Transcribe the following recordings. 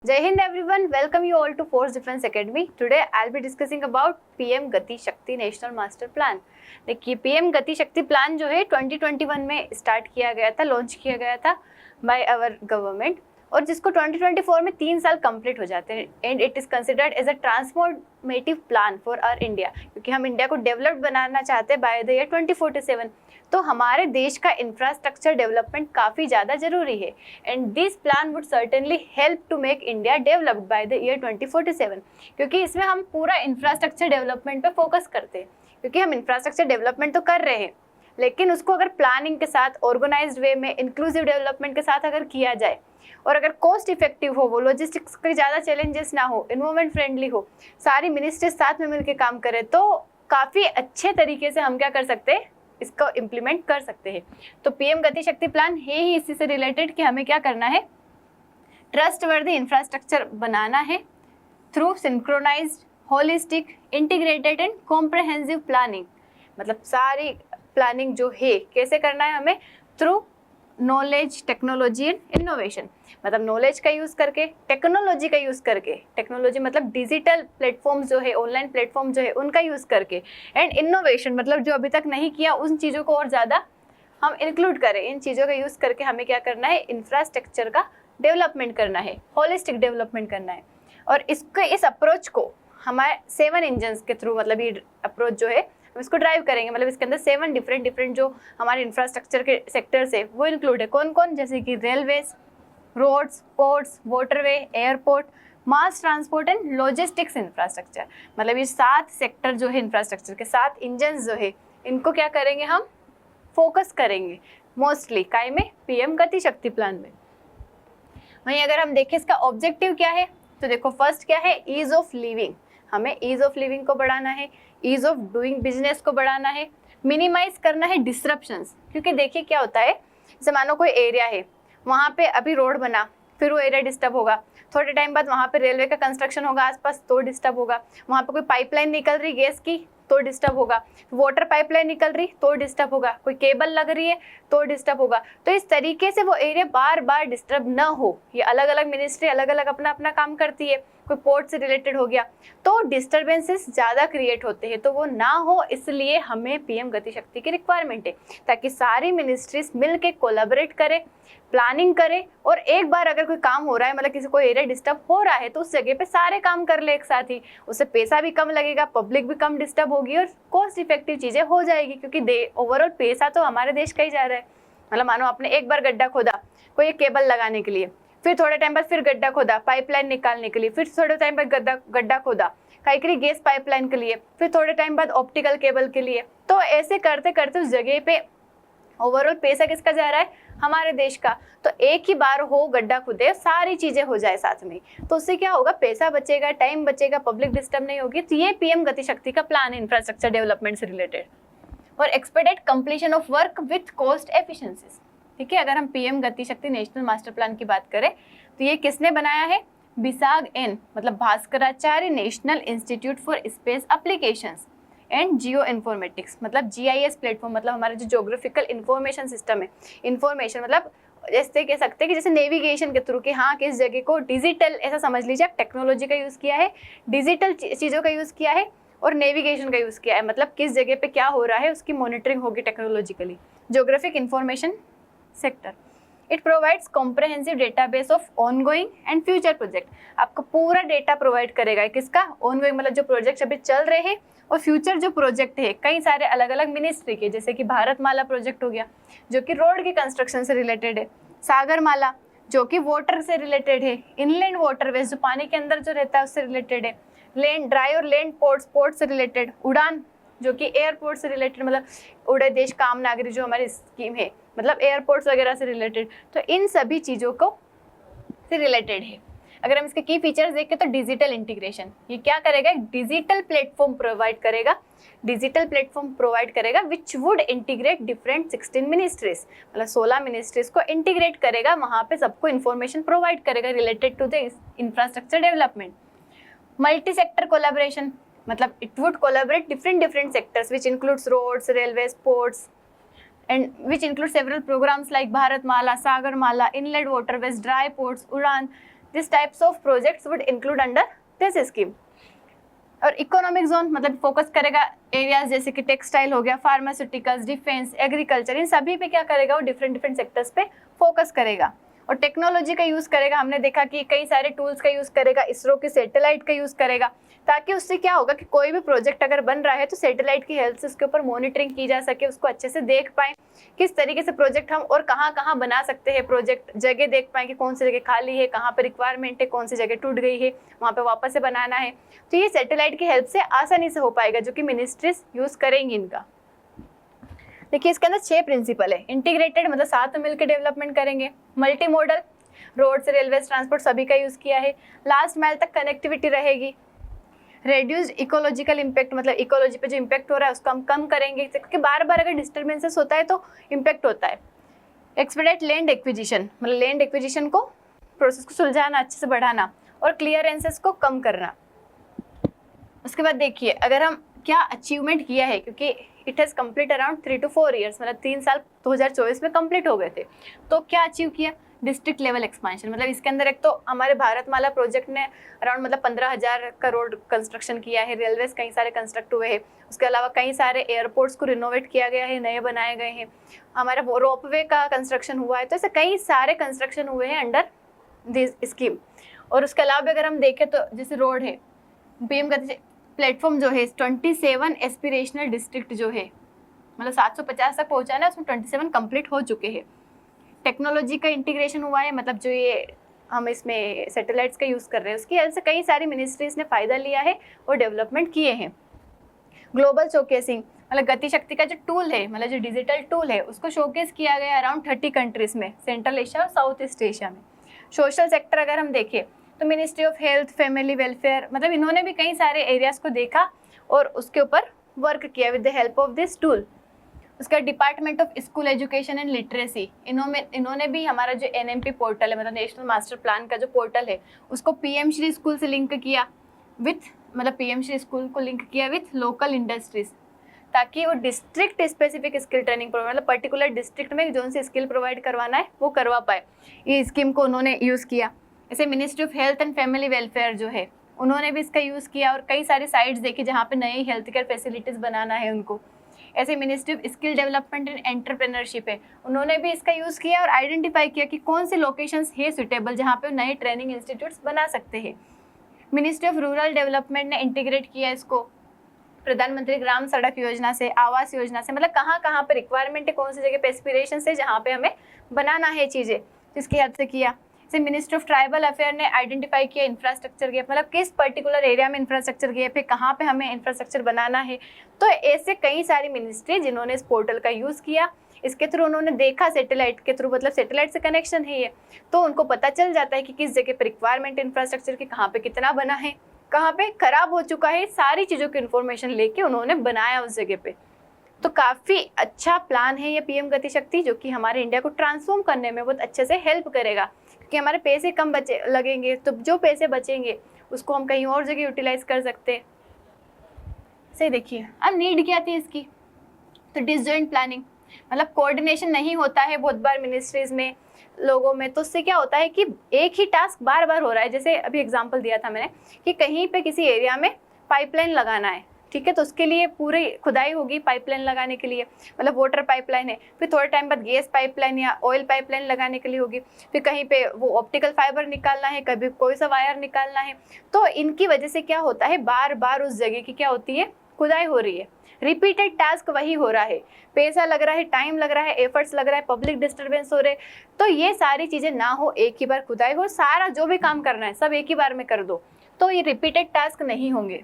Jai Hind everyone, welcome you all to Force Defense Academy. Today I'll be discussing about PM Gati शक्ति national master plan. देखिए PM Gati शक्ति plan जो है 2021 में start किया गया था, लॉन्च किया गया था बाय आवर गवर्नमेंट और जिसको 2024 में 3 साल कंप्लीट हो जाते हैं and it is considered as a transformative plan for our India, क्योंकि हम इंडिया को डेवलप्ड बनाना चाहते हैं बाय द ईयर 2047। तो हमारे देश का इंफ्रास्ट्रक्चर डेवलपमेंट काफ़ी ज़्यादा ज़रूरी है and this plan would certainly help to make India developed by the year 2047, क्योंकि इसमें हम पूरा इंफ्रास्ट्रक्चर डेवलपमेंट पे फोकस करते हैं। क्योंकि हम इंफ्रास्ट्रक्चर डेवलपमेंट तो कर रहे हैं, लेकिन उसको अगर प्लानिंग के साथ, ऑर्गेनाइज्ड वे में, इंक्लूसिव डेवलपमेंट के साथ अगर किया जाए और अगर कॉस्ट इफेक्टिव हो, वो लॉजिस्टिक्स के ज़्यादा चैलेंजेस ना हो, इन्वायरमेंट फ्रेंडली हो, सारी मिनिस्ट्रीज साथ में मिलकर काम करें, तो काफ़ी अच्छे तरीके से हम क्या कर सकते हैं, इसको इम्प्लीमेंट कर सकते हैं। तो पीएम गति शक्ति प्लान है ही इसी से रिलेटेड कि हमें क्या करना है, ट्रस्टवर्दी इंफ्रास्ट्रक्चर बनाना है through synchronised, holistic, integrated and comprehensive planning. मतलब सारी प्लानिंग जो है कैसे करना है हमें, through knowledge, technology and innovation. मतलब नॉलेज का यूज़ करके, टेक्नोलॉजी का यूज़ करके, टेक्नोलॉजी मतलब डिजिटल प्लेटफॉर्म्स जो है, ऑनलाइन प्लेटफॉर्म जो है उनका यूज़ करके, एंड इनोवेशन मतलब जो अभी तक नहीं किया उन चीज़ों को और ज़्यादा हम इंक्लूड करें। इन चीज़ों का यूज़ करके हमें क्या करना है, इंफ्रास्ट्रक्चर का डेवलपमेंट करना है, होलिस्टिक डेवलपमेंट करना है। और इस अप्रोच को हमारे 7 इंजन्स के थ्रू, मतलब ये अप्रोच जो है हम इसको ड्राइव करेंगे। मतलब इसके अंदर 7 डिफरेंट जो हमारे इंफ्रास्ट्रक्चर के सेक्टर्स है वो इंक्लूड है। कौन कौन, जैसे कि railways, roads, ports, waterway, airport, mass transport and logistics infrastructure. मतलब ये 7 सेक्टर जो है इंफ्रास्ट्रक्चर के, 7 इंजन्स जो है, इनको क्या करेंगे, हम फोकस करेंगे मोस्टली काय में, पीएम गति शक्ति प्लान में। वहीं अगर हम देखें इसका ऑब्जेक्टिव क्या है, तो देखो फर्स्ट क्या है, ईज ऑफ लिविंग। हमें ईज ऑफ लिविंग को बढ़ाना है, ईज ऑफ डूइंग बिजनेस को बढ़ाना है, मिनिमाइज करना है डिस्ट्रप्शंस। क्योंकि देखिए क्या होता है, जैसे मानो कोई एरिया है, वहाँ पे अभी रोड बना, फिर वो एरिया डिस्टर्ब होगा, थोड़े टाइम बाद वहाँ पे रेलवे का कंस्ट्रक्शन होगा आसपास, तो डिस्टर्ब होगा। वहाँ पे कोई पाइपलाइन निकल रही गैस की, तो डिस्टर्ब होगा। वाटर पाइपलाइन निकल रही तो डिस्टर्ब होगा, कोई केबल लग रही है तो डिस्टर्ब होगा। तो इस तरीके से वो एरिया बार बार डिस्टर्ब ना हो, ये अलग अलग मिनिस्ट्री अलग अलग अपना अपना काम करती है। कोई पोर्ट से रिलेटेड हो गया तो डिस्टर्बेंसेस ज़्यादा क्रिएट होते हैं, तो वो ना हो इसलिए हमें पीएम गति शक्ति की रिक्वायरमेंट है, ताकि सारी मिनिस्ट्रीज मिल के कोलैबोरेट करें, प्लानिंग करें और एक बार अगर कोई काम हो रहा है, मतलब किसी को एरिया डिस्टर्ब हो रहा है, तो उस जगह पे सारे काम कर ले एक साथ ही। उससे पैसा भी कम लगेगा, पब्लिक भी कम डिस्टर्ब होगी और कॉस्ट इफेक्टिव चीज़ें हो जाएगी, क्योंकि ओवरऑल पैसा तो हमारे देश का ही जा रहा है। मतलब मानो आपने एक बार गड्ढा खोदा कोई एक केबल लगाने के लिए, फिर थोड़े टाइम बाद फिर गड्ढा खोदा पाइपलाइन निकालने के लिए, फिर थोड़े टाइम बाद गड्ढा खोदा कहीं गैस पाइपलाइन के लिए, फिर थोड़े टाइम बाद ऑप्टिकल केबल के लिए। तो ऐसे करते करते उस जगह पे ओवरऑल पैसा किसका जा रहा है, हमारे देश का। तो एक ही बार हो गड्ढा खुदे, सारी चीजें हो जाए साथ में, तो उससे क्या होगा, पैसा बचेगा, टाइम बचेगा, पब्लिक डिस्टर्ब नहीं होगी। तो ये पीएम गति शक्ति का प्लान है इंफ्रास्ट्रक्चर डेवलपमेंट से रिलेटेड। और expected completion of work with cost efficiencies. ठीक है, अगर हम पीएम गति शक्ति नेशनल मास्टर प्लान की बात करें तो ये किसने बनाया है, बिसाग एन, मतलब Bhaskaracharya national institute for space applications and geo informatics, मतलब जीआईएस प्लेटफॉर्म, मतलब हमारे जो ज्योग्राफिकल इंफॉर्मेशन सिस्टम है, इंफॉर्मेशन मतलब जैसे कह सकते हैं कि जैसे नेविगेशन के थ्रू कि हाँ किस जगह को डिजिटल, ऐसा समझ लीजिए, टेक्नोलॉजी का यूज़ किया है, डिजिटल चीज़ों का यूज़ किया है और नेविगेशन का यूज़ किया है। मतलब किस जगह पे क्या हो रहा है उसकी मॉनिटरिंग होगी technologically. Geographic information sector, it provides comprehensive database of ongoing and future project. आपको पूरा डेटा प्रोवाइड करेगा, किसका, ऑनगोइंग मतलब जो प्रोजेक्ट अभी चल रहे हैं, और फ्यूचर जो प्रोजेक्ट है कई सारे अलग अलग मिनिस्ट्री के, जैसे कि भारतमाला प्रोजेक्ट हो गया जो कि रोड के कंस्ट्रक्शन से रिलेटेड है, सागरमाला जो कि वाटर से रिलेटेड है, इनलैंड वाटरवेज जो पानी के अंदर जो रहता है उससे रिलेटेड है, लैंड ड्राई और लैंड पोर्ट से रिलेटेड, उड़ान जो कि एयरपोर्ट से रिलेटेड, मतलब उड़े देश काम नागरिक जो हमारी स्कीम है, मतलब एयरपोर्ट्स वगैरह से रिलेटेड। तो इन सभी चीज़ों को से रिलेटेड है। अगर हम इसके की फीचर्स देखें तो डिजिटल इंटीग्रेशन, ये क्या करेगा, डिजिटल प्लेटफॉर्म प्रोवाइड करेगा, डिजिटल प्लेटफॉर्म प्रोवाइड करेगा which would integrate different 16 ministries, मतलब 16 मिनिस्ट्रीज को इंटीग्रेट करेगा, वहाँ पे सबको इन्फॉर्मेशन प्रोवाइड करेगा related to the infrastructure development. Multi sector collaboration, मतलब it would collaborate different sectors which includes roads, railways, ports and which include several programs like Bharatmala, Sagarmala, inlet waterways, dry ports, Udan, this types of projects would include under this scheme. और economic zone मतलब focus करेगा areas जैसे कि textile हो गया, pharmaceuticals, defence, agriculture, इन सभी पे क्या करेगा वो डिफरेंट डिफरेंट सेक्टर्स पे फोकस करेगा। और टेक्नोलॉजी का यूज़ करेगा, हमने देखा कि कई सारे टूल्स का यूज़ करेगा, इसरो के सैटेलाइट का यूज़ करेगा, ताकि उससे क्या होगा कि कोई भी प्रोजेक्ट अगर बन रहा है तो सैटेलाइट की हेल्प से उसके ऊपर मॉनिटरिंग की जा सके, उसको अच्छे से देख पाए किस तरीके से प्रोजेक्ट हम और कहाँ कहाँ बना सकते हैं प्रोजेक्ट, जगह देख पाए कि कौन सी जगह खाली है, कहाँ पर रिक्वायरमेंट है, कौन सी जगह टूट गई है, वहाँ पे वापस से बनाना है। तो ये सैटेलाइट की हेल्प से आसानी से हो पाएगा, जो कि मिनिस्ट्रीज यूज़ करेंगी इनका। देखिए इसके अंदर 6 प्रिंसिपल है। इंटीग्रेटेड मतलब साथ में मिलकर डेवलपमेंट करेंगे। Multi model, roads, railway, transport सभी का यूज़ किया है। लास्ट माइल तक कनेक्टिविटी रहेगी। रेड्यूस्ड इकोलॉजिकल इम्पैक्ट मतलब इकोलॉजी पे जो इम्पैक्ट हो रहा है उसको हम कम करेंगे, क्योंकि बार बार अगर डिस्टर्बेंसेस होता है तो इम्पैक्ट होता है। एक्सपेडिट लैंड एक्विजिशन मतलब लैंड एक्विजिशन को प्रोसेस को सुलझाना, अच्छे से बढ़ाना और क्लियरेंसेस को कम करना। उसके बाद देखिए अगर हम क्या अचीवमेंट किया है, क्योंकि it has complete around 3 to 4 years मतलब 3 साल 2024 में कंप्लीट हो गए थे। तो क्या अचीव किया? डिस्ट्रिक्ट लेवल एक्सपांशन मतलब इसके अंदर एक तो हमारे भारतमाला प्रोजेक्ट ने अराउंड मतलब 15,000 करोड़ कंस्ट्रक्शन किया है। रेलवेज कई सारे कंस्ट्रक्ट हुए हैं। उसके अलावा कई सारे एयरपोर्ट्स को रिनोवेट किया गया है, नए बनाए गए हैं। हमारा रोपवे का कंस्ट्रक्शन हुआ है। तो ऐसे कई सारे कंस्ट्रक्शन हुए हैं अंडर दिस स्कीम। और उसके अलावा अगर हम देखें तो जैसे रोड है, पीएम गति प्लेटफॉर्म जो है 27 एस्पिरेशनल डिस्ट्रिक्ट जो है मतलब 750 तक पहुंचाना है, उसमें 27 कंप्लीट हो चुके हैं। टेक्नोलॉजी का इंटीग्रेशन हुआ है मतलब जो ये हम इसमें सैटेलाइट्स का यूज़ कर रहे हैं उसकी हेल्प से कई सारी मिनिस्ट्रीज ने फ़ायदा लिया है और डेवलपमेंट किए हैं। ग्लोबल शोकेसिंग मतलब गति शक्ति का जो टूल है मतलब जो डिजिटल टूल है उसको शोकेस किया गया अराउंड 30 कंट्रीज़ में, सेंट्रल एशिया और साउथ ईस्ट एशिया में। सोशल सेक्टर अगर हम देखें तो ministry of health, family welfare मतलब इन्होंने भी कई सारे एरियाज़ को देखा और उसके ऊपर वर्क किया with the help of this tool. उसका department of school education and literacy इन्होंने भी हमारा जो NMP पोर्टल है मतलब नेशनल मास्टर प्लान का जो पोर्टल है उसको PM श्री स्कूल से लिंक किया विथ मतलब PM श्री स्कूल को लिंक किया विथ लोकल इंडस्ट्रीज, ताकि वो district specific skill training provide मतलब पर्टिकुलर डिस्ट्रिक्ट में जो सी स्किल प्रोवाइड करवाना है वो करवा पाए। ये स्कीम को उन्होंने यूज़ किया। ऐसे ministry of health and family welfare जो है उन्होंने भी इसका यूज़ किया और कई सारी साइट्स देखी जहाँ पे नई हेल्थ केयर फैसिलिटीज़ बनाना है उनको। ऐसे ministry of skill development and entrepreneurship है, उन्होंने भी इसका यूज़ किया और आइडेंटिफाई किया कि कौन से लोकेशंस है सुटेबल जहाँ पे नए ट्रेनिंग इंस्टीट्यूट्स बना सकते हैं। मिनिस्ट्री ऑफ रूरल डेवलपमेंट ने इंटीग्रेट किया इसको प्रधानमंत्री ग्राम सड़क योजना से, आवास योजना से, मतलब कहाँ कहाँ पे रिक्वायरमेंट है, कौन सी जगह पे एस्पिरेशन है जहाँ पे हमें बनाना है चीज़ें, जिसकी हेल्प से किया। जैसे मिनिस्ट्री ऑफ ट्राइबल अफेयर ने आइडेंटिफाई किया इंफ्रास्ट्रक्चर गैप मतलब किस पर्टिकुलर एरिया में इंफ्रास्ट्रक्चर गैप है, कहाँ पे हमें इंफ्रास्ट्रक्चर बनाना है। तो ऐसे कई सारी मिनिस्ट्री जिन्होंने इस पोर्टल का यूज़ किया, इसके थ्रू उन्होंने देखा सैटेलाइट के थ्रू मतलब सैटेलाइट से कनेक्शन है ये, तो उनको पता चल जाता है कि किस जगह पे रिक्वायरमेंट इंफ्रास्ट्रक्चर की, कहाँ पे कितना बना है, कहाँ पे खराब हो चुका है, सारी चीज़ों की इन्फॉर्मेशन लेके उन्होंने बनाया उस जगह पे। तो काफ़ी अच्छा प्लान है ये PM गति शक्ति, जो कि हमारे इंडिया को ट्रांसफॉर्म करने में बहुत अच्छे से हेल्प करेगा, क्योंकि हमारे पैसे कम लगेंगे तो जो पैसे बचेंगे उसको हम कहीं और जगह यूटिलाइज कर सकते हैं। सही देखिए अब नीड क्या थी इसकी, तो डिसजॉइंट प्लानिंग मतलब कोऑर्डिनेशन नहीं होता है बहुत बार मिनिस्ट्रीज में, लोगों में, तो उससे क्या होता है कि एक ही टास्क बार बार हो रहा है। जैसे अभी एग्जांपल दिया था मैंने कि कहीं पे किसी एरिया में पाइपलाइन लगाना है, ठीक है, तो उसके लिए पूरी खुदाई होगी पाइपलाइन लगाने के लिए, मतलब वाटर पाइपलाइन है, फिर थोड़े टाइम बाद गैस पाइपलाइन या ऑयल पाइपलाइन लगाने के लिए होगी, फिर कहीं पे वो ऑप्टिकल फाइबर निकालना है, कभी कोई सा वायर निकालना है। तो इनकी वजह से क्या होता है, बार बार उस जगह की क्या होती है, खुदाई हो रही है, रिपीटेड टास्क वही हो रहा है, पैसा लग रहा है, टाइम लग रहा है, एफर्ट्स लग रहा है, पब्लिक डिस्टर्बेंस हो रहे। तो ये सारी चीज़ें ना हो, एक ही बार खुदाई हो, सारा जो भी काम करना है सब एक ही बार में कर दो, तो ये रिपीटेड टास्क नहीं होंगे।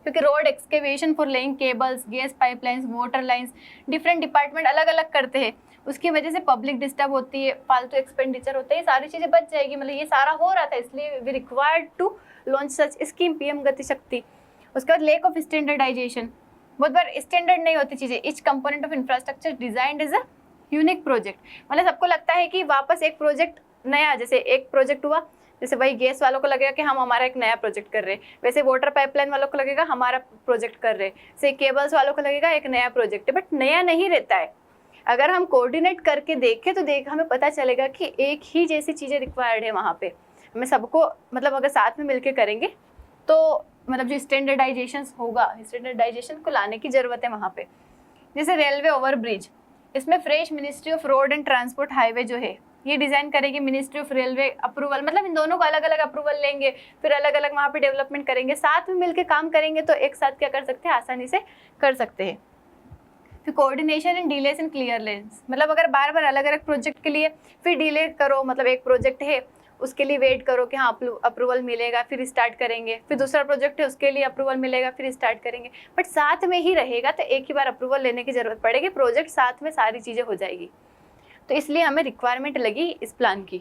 क्योंकि road excavation for laying cables, gas pipelines, water lines different department अलग अलग करते हैं, उसकी वजह से पब्लिक डिस्टर्ब होती है, फालतू एक्सपेंडिचर होता है, ये सारी चीज़ें बच जाएगी। मतलब ये सारा हो रहा था, इसलिए we required to launch such scheme PM Gati शक्ति। उसके बाद लेक ऑफ स्टैंडर्डाइजेशन, बहुत बार स्टैंडर्ड नहीं होती चीज़ें। Etch component of infrastructure designed is a unique project, मतलब सबको लगता है कि वापस एक प्रोजेक्ट नया, जैसे एक प्रोजेक्ट हुआ, जैसे वही गैस वालों को लगेगा कि हम हमारा एक नया प्रोजेक्ट कर रहे हैं, वैसे वाटर पाइपलाइन वालों को लगेगा हमारा प्रोजेक्ट कर रहे हैं, जैसे केबल्स वालों को लगेगा एक नया प्रोजेक्ट है, बट नया नहीं रहता है। अगर हम कोऑर्डिनेट करके देखें तो हमें पता चलेगा कि एक ही जैसी चीज़ें रिक्वायर्ड है वहाँ पे। हमें सबको मतलब अगर साथ में मिलकर करेंगे तो मतलब जो स्टैंडर्डाइजेशन होगा, स्टैंडर्डाइजेशन को लाने की ज़रूरत है वहाँ पे। जैसे रेलवे ओवरब्रिज, इसमें fresh ministry of road and transport highway जो है ये डिज़ाइन करेगी, मिनिस्ट्री ऑफ रेलवे अप्रूवल, मतलब इन दोनों को अलग अलग अप्रूवल लेंगे, फिर अलग अलग वहाँ पे डेवलपमेंट करेंगे, साथ में मिलकर काम करेंगे तो एक साथ क्या कर सकते हैं, आसानी से कर सकते हैं। फिर coordination and delays in clearance, मतलब अगर बार बार अलग अलग प्रोजेक्ट के लिए फिर डिले करो, मतलब एक प्रोजेक्ट है उसके लिए वेट करो कि हाँ अप्रूवल मिलेगा फिर स्टार्ट करेंगे, फिर दूसरा प्रोजेक्ट है उसके लिए अप्रूवल मिलेगा फिर स्टार्ट करेंगे, बट साथ में ही रहेगा तो एक ही बार अप्रूवल लेने की जरूरत पड़ेगी, प्रोजेक्ट साथ में सारी चीज़ें हो जाएगी। तो इसलिए हमें रिक्वायरमेंट लगी इस प्लान की।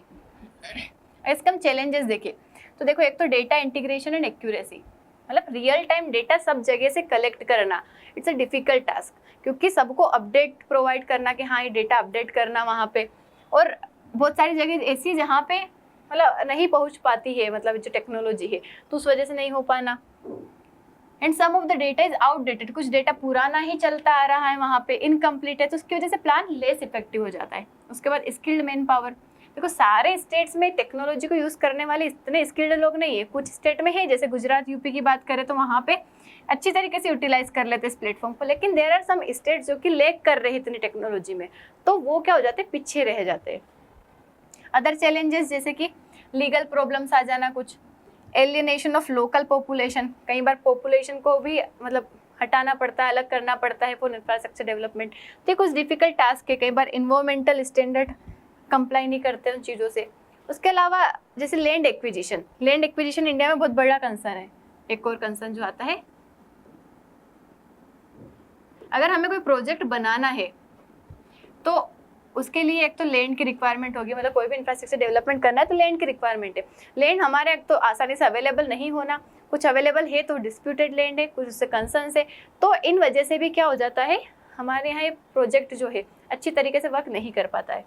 इसके हम चैलेंजेस देखें तो देखो, एक तो डेटा इंटीग्रेशन एंड एक्यूरेसी, मतलब रियल टाइम डेटा सब जगह से कलेक्ट करना, इट्स अ डिफिकल्ट टास्क, क्योंकि सबको अपडेट प्रोवाइड करना कि हाँ ये डेटा अपडेट करना वहाँ पे, और बहुत सारी जगह ऐसी है जहाँ पे मतलब नहीं पहुँच पाती है, मतलब जो टेक्नोलॉजी है तो उस वजह से नहीं हो पाना। And some of the data is outdated, कुछ डेटा पुराना ही चलता आ रहा है वहाँ पे, इनकम्प्लीट है, तो उसकी वजह से प्लान लेस इफेक्टिव हो जाता है। उसके बाद स्किल्ड मैन पावर, देखो सारे स्टेट्स में टेक्नोलॉजी को यूज़ करने वाले इतने स्किल्ड लोग नहीं है, कुछ स्टेट में है, जैसे गुजरात यूपी की बात करें तो वहाँ पे अच्छी तरीके से यूटिलाइज कर लेते हैं इस प्लेटफॉर्म को, लेकिन देयर आर सम स्टेट्स जो कि लैग कर रहे हैं इतनी टेक्नोलॉजी में, तो वो क्या हो जाते हैं, पीछे रह जाते हैं। अदर चैलेंजेस जैसे कि लीगल प्रॉब्लम्स आ जाना, कुछ एलियनेशन ऑफ लोकल पॉपुलेशन, कई बार पॉपुलेशन को भी मतलब हटाना पड़ता है, अलग करना पड़ता है फॉर इंफ्रास्ट्रक्चर डेवलपमेंट, तो कुछ डिफिकल्ट टास्क है, कई बार इन्वायरमेंटल स्टैंडर्ड कंप्लाई नहीं करते उन चीज़ों से। उसके अलावा जैसे land acquisition, land acquisition India में बहुत बड़ा कंसर्न है। एक और कंसर्न जो आता है, अगर हमें कोई प्रोजेक्ट बनाना है तो उसके लिए एक तो लैंड की रिक्वायरमेंट होगी, मतलब कोई भी इंफ्रास्ट्रक्चर डेवलपमेंट करना है तो लैंड की रिक्वायरमेंट है। लैंड हमारे एक तो आसानी से अवेलेबल नहीं होना, कुछ अवेलेबल है तो डिस्प्यूटेड लैंड है, कुछ उससे कंसर्न है, तो इन वजह से भी क्या हो जाता है, हमारे यहाँ ये प्रोजेक्ट जो है अच्छी तरीके से वर्क नहीं कर पाता है।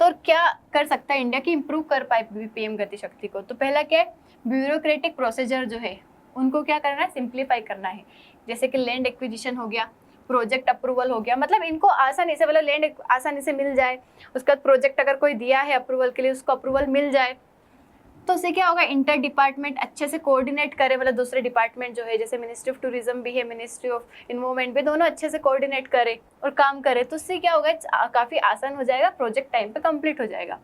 तो क्या कर सकता है इंडिया की इम्प्रूव कर पाए पीएम गति शक्ति को, तो पहला क्या है, ब्यूरोक्रेटिक प्रोसीजर जो है उनको क्या करना है, सिंप्लीफाई करना है। जैसे कि लैंड एक्विजिशन हो गया, प्रोजेक्ट अप्रूवल हो गया, मतलब इनको आसानी से, मतलब लैंड आसानी से मिल जाए, उसका प्रोजेक्ट अगर कोई दिया है अप्रूवल के लिए उसको अप्रूवल मिल जाए, तो उससे क्या होगा, इंटर डिपार्टमेंट अच्छे से कोऑर्डिनेट करे, मतलब दूसरे डिपार्टमेंट जो है जैसे मिनिस्ट्री ऑफ टूरिज्म भी है, मिनिस्ट्री ऑफ इन्वायरमेंट भी, दोनों अच्छे से कोऑर्डिनेट करे और काम करे, तो उससे क्या होगा, काफ़ी आसान हो जाएगा, प्रोजेक्ट टाइम पे कंप्लीट हो जाएगा।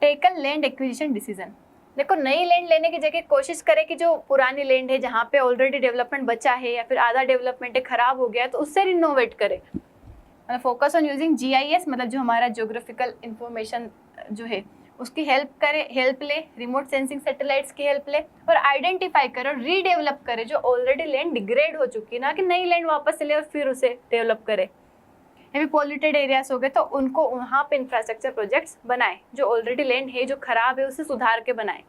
टेकन लैंड एक्विजिशन डिसीजन, देखो नई लैंड लेने की जगह कोशिश करें कि जो पुरानी लैंड है जहाँ पे ऑलरेडी डेवलपमेंट बचा है या फिर आधा डेवलपमेंट है खराब हो गया है तो उससे रिनोवेट करें। मतलब फोकस ऑन यूजिंग GIS, मतलब जो हमारा ज्योग्राफिकल इंफॉर्मेशन जो है उसकी हेल्प ले, रिमोट सेंसिंग सैटेलाइट्स की हेल्प ले, और आइडेंटिफाई करे और रीडेवलप करे जो ऑलरेडी लैंड डिग्रेड हो चुकी है, ना कि नई लैंड वापस से ले और फिर उसे डेवलप करे। भी पॉल्यूटेड एरियाज हो गए तो उनको वहाँ पे इंफ्रास्ट्रक्चर प्रोजेक्ट्स बनाए, जो ऑलरेडी लैंड है जो खराब है उसे सुधार के बनाए।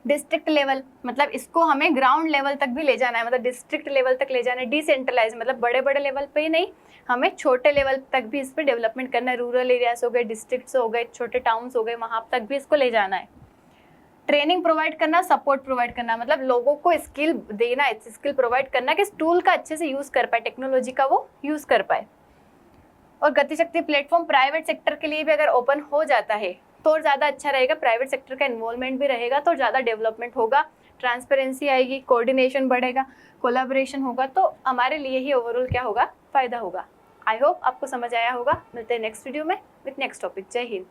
डिस्ट्रिक्ट लेवल, मतलब इसको हमें ग्राउंड लेवल तक भी ले जाना है, मतलब डिस्ट्रिक्ट लेवल तक ले जाना है। डिसेंट्रलाइज, मतलब बड़े बड़े लेवल पे ही नहीं, हमें छोटे लेवल तक भी इस पर डेवलपमेंट करना है। रूरल एरियाज हो गए, डिस्ट्रिक्ट्स हो गए, छोटे टाउन्स हो गए, वहाँ तक भी इसको ले जाना है। ट्रेनिंग प्रोवाइड करना, सपोर्ट प्रोवाइड करना, मतलब लोगों को स्किल देना, स्किल प्रोवाइड करना कि इस टूल का अच्छे से यूज़ कर पाए, टेक्नोलॉजी का वो यूज़ कर पाए। और गतिशक्ति प्लेटफॉर्म प्राइवेट सेक्टर के लिए भी अगर ओपन हो जाता है तो और ज़्यादा अच्छा रहेगा, प्राइवेट सेक्टर का इन्वॉल्वमेंट भी रहेगा तो ज़्यादा डेवलपमेंट होगा, ट्रांसपेरेंसी आएगी, कोऑर्डिनेशन बढ़ेगा, कोलैबोरेशन होगा, तो हमारे लिए ही ओवरऑल क्या होगा, फ़ायदा होगा। आई होप आपको समझ आया होगा। मिलते हैं नेक्स्ट वीडियो में विथ नेक्स्ट टॉपिक। जय हिंद।